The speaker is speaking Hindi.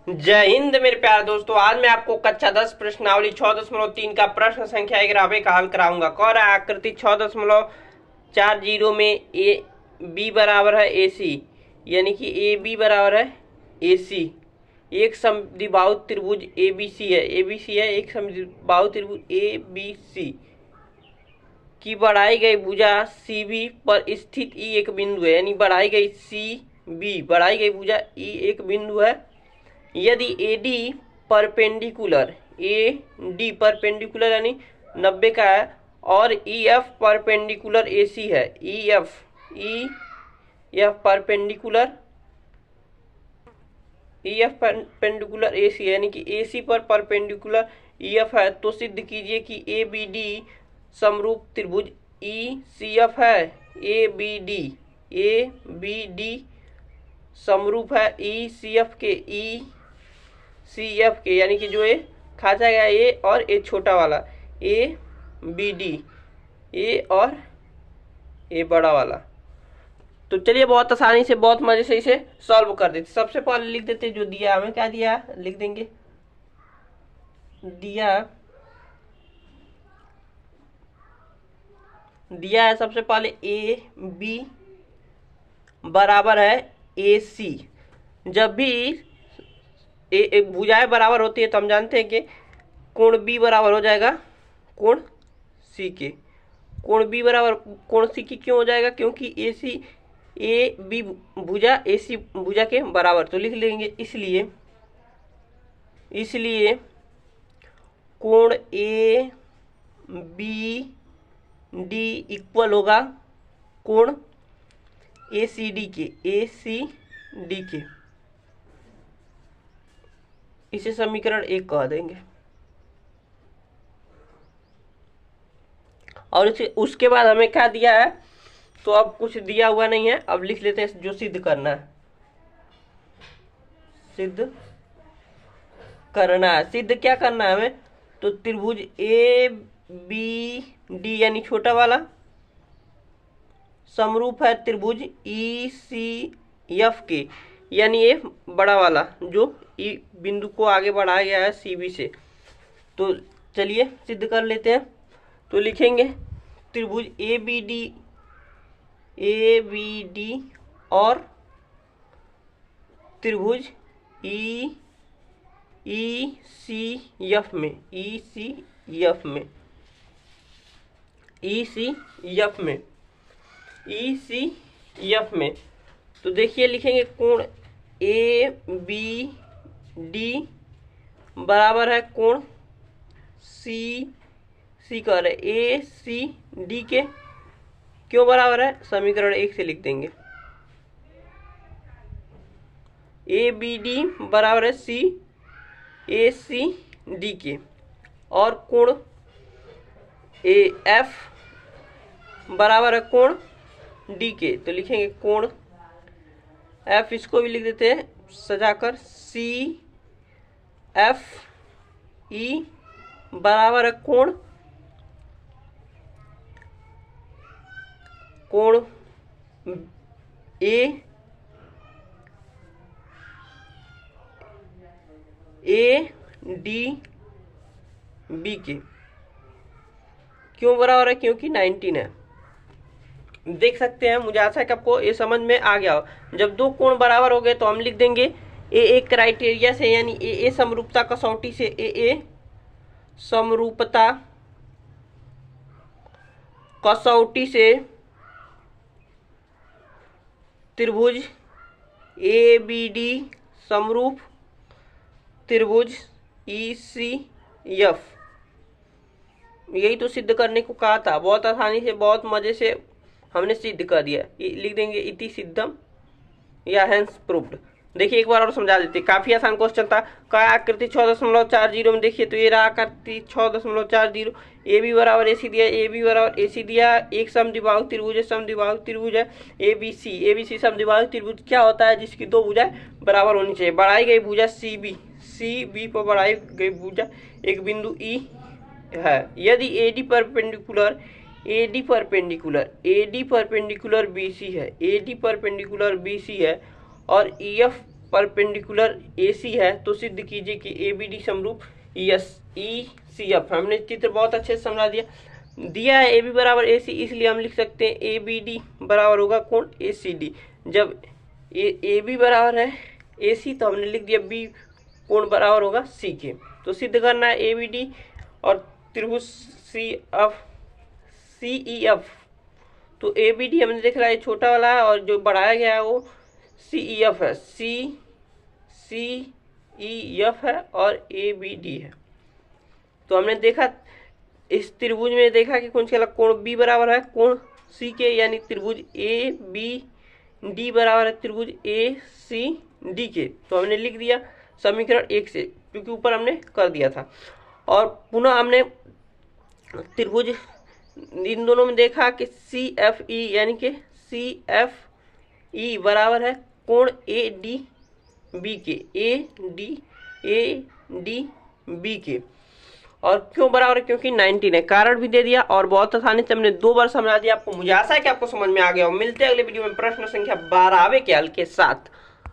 जय हिंद मेरे प्यारे दोस्तों। आज मैं आपको कक्षा 10 प्रश्नावली 6.3 का प्रश्न संख्या 11 का हल कराऊंगा। कह रहा है आकृति 6.40 में ए बी बराबर है ए सी, यानी कि ए बी बराबर है ए सी। एक समद्विबाहु त्रिभुज ए बी सी है, एक समद्विबाहु त्रिभुज ए बी सी की बढ़ाई गई भुजा सी बी पर स्थित ई एक बिंदु है, यानी बढ़ाई गई भुजा ई एक बिंदु है। यदि AD परपेंडिकुलर यानी 90 का है और EF परपेंडिकुलर AC है, EF परपेंडिकुलर AC है, यानी कि AC पर परपेंडिकुलर EF है, तो सिद्ध कीजिए कि ABD समरूप त्रिभुज ECF है। ABD समरूप है ECF के, यानी कि जो ए खाचा गया ए और ए छोटा वाला ABD, ए और ए बड़ा वाला। तो चलिए बहुत आसानी से बहुत मजे से इसे सॉल्व कर देते। सबसे पहले लिख देते जो दिया हमें, क्या दिया लिख देंगे। दिया है सबसे पहले AB बराबर है AC। जब भी भुजाएं बराबर होती है तो हम जानते हैं कि कोण B बराबर हो जाएगा कोण C के। कोण B बराबर कोण C की क्यों हो जाएगा? क्योंकि AB भुजा AC भुजा के बराबर, तो लिख लेंगे इसलिए कोण ABD इक्वल होगा कोण ACD के। इसे समीकरण 1 कह देंगे। और उसके बाद हमें क्या दिया है, तो अब कुछ दिया हुआ नहीं है, अब लिख लेते हैं जो सिद्ध करना है। सिद्ध क्या करना है हमें, तो त्रिभुज ABD यानी छोटा वाला समरूप है त्रिभुज ECF के, यानी ये बड़ा वाला जो ई बिंदु को आगे बढ़ाया गया है CB से। तो चलिए सिद्ध कर लेते हैं। तो लिखेंगे त्रिभुज ABD और त्रिभुज ECF में। तो देखिए लिखेंगे कोण ABD बराबर है कोण C कर रहे ACD के। क्यों बराबर है? समीकरण 1 से लिख देंगे। ABD बराबर है ACD के, और कोण AF बराबर है कोण D के। तो लिखेंगे कोण F, इसको भी लिख देते हैं सजाकर CFE बराबर है कोण ADB के। क्यों बराबर है? क्योंकि 19 है। देख सकते हैं, मुझे आशा है कि आपको ये समझ में आ गया हो। जब दो कोण बराबर हो गए तो हम लिख देंगे AA क्राइटेरिया से, यानी AA समरूपता कसौटी से, AA समरूपता कसौटी से त्रिभुज ABD समरूप त्रिभुज ECF। यही तो सिद्ध करने को कहा था। बहुत आसानी से बहुत मजे से हमने सिद्ध कर दिया। लिख देंगे इति सिद्धम या हेंस प्रूव्ड। देखिए एक बार और समझा देते, काफी आसान क्वेश्चन था। क्या आकृति 6.40 में देखिए, तो ये रहा आकृति 6.40। AB बराबर AC दिया, AB बराबर AC दिया। एक समद्विबाहु त्रिभुज है ABC समद्विबाहु त्रिभुज क्या होता है? जिसकी दो भुजाएं बराबर होनी चाहिए। बढ़ाई गई भुजा CB पर बढ़ाई गई भुजा एक बिंदु E है। यदि AD परपेंडिकुलर BC है, और EF परपेंडिकुलर AC है तो सिद्ध कीजिए कि ABD समरूप ECF। हमने चित्र बहुत अच्छे से समझा दिया है AB बराबर AC, इसलिए हम लिख सकते हैं ABD बराबर होगा कोण ACD। जब AB बराबर है AC तो हमने लिख दिया B कोण बराबर होगा C के। तो सिद्ध करना है ABD और त्रिभुज CEF। तो ABD हमने देख रहा है छोटा वाला है और जो बढ़ाया गया है वो CEF है, CEF है और ABD है। तो हमने देखा इस त्रिभुज में देखा कि कौन सा कोण B बराबर है कोण C के, यानी त्रिभुज ABD बराबर है त्रिभुज ACD के। तो हमने लिख दिया समीकरण 1 से, क्योंकि ऊपर हमने कर दिया था। और पुनः हमने त्रिभुज इन दोनों में देखा कि CFE यानी कि CFE बराबर है कोण ADB के, ADB के। और क्यों बराबर है? क्योंकि 19 है। कारण भी दे दिया और बहुत आसानी से हमने 2 बार समझा दिया आपको। मुझे आशा है कि आपको समझ में आ गया। और मिलते हैं अगले वीडियो में प्रश्न संख्या 12 के हल के साथ।